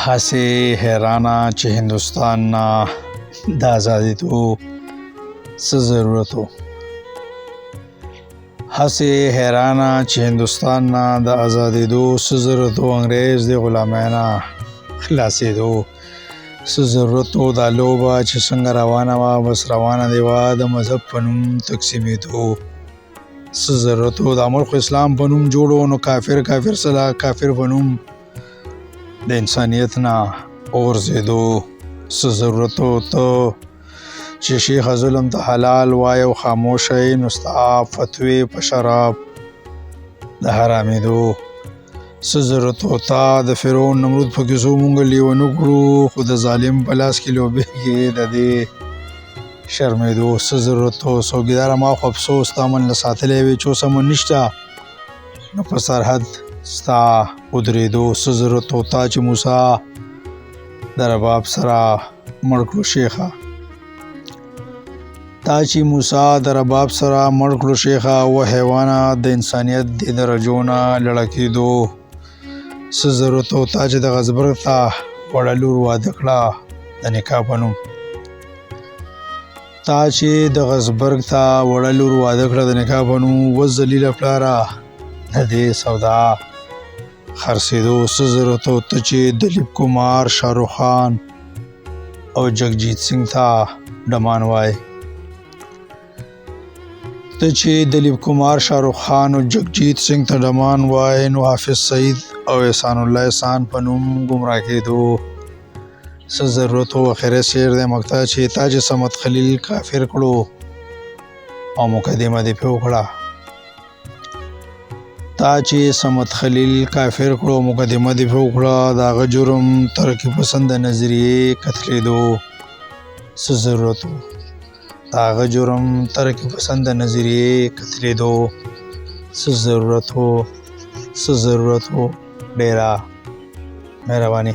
هسې حیرانه چې هندوستان نه د ازادېدو څه ضرورت و. هسې حیرانه چې هندوستان نه د ازادېدو څه ضرورت و. انګریز د غلامۍ نه خلاصېدو څه ضرورت و. دا لوبه چې څنګه روانه وه بس روانه دې وه. د مذهب په نوم تقسیمېدو څه ضرورت و. دا ملک اسلام په نوم جوړ و نو کافر سره کافر په نوم د انسانیت نه وغورځېدو څه ضرورت و. ته چې شیخ ظلم ته حلال وای او خاموشه یې نو ستا فتوې په شراب د حرامېدو څه ضرورت و. تا د فرعون نمرود په کیسو مونږ لیونه کړو خو د ظالم په لاس کې لوبېږې د دې شرمېدو څه ضرورت و. څوکیداره ما خو افسوس تا من له ساتلی وې چې اوس امن نشته نو په سرحد ستا ودرېدو څه ضرورت و. تا چې موسی د رباب سره مړ کړو شیخه و حیوانه د انسانیت د درجو نه لړه کېدو څه ضرورت و. تا چې د غزبرګ ته وړه لور واده کړه د نکاح په نوم و ذلیله پلاره د دې سودا خرڅېدو څه ضرورت و. ته چې دلیپ کمار شاهرخ خان او جگجیت سنگھ ته ډمان وای نو حافظ سعید او احسان الله احسان په نوم ګمراه کېدو څه ضرورت و. اخري شعر دی مقطع چې تا چې صمد خلیل کافر کړو او مقدمه دې پې وکړه د هغه جرم ترقي پسند نظریې قتلېدو څه ضرورت و. ډېره مهرباني.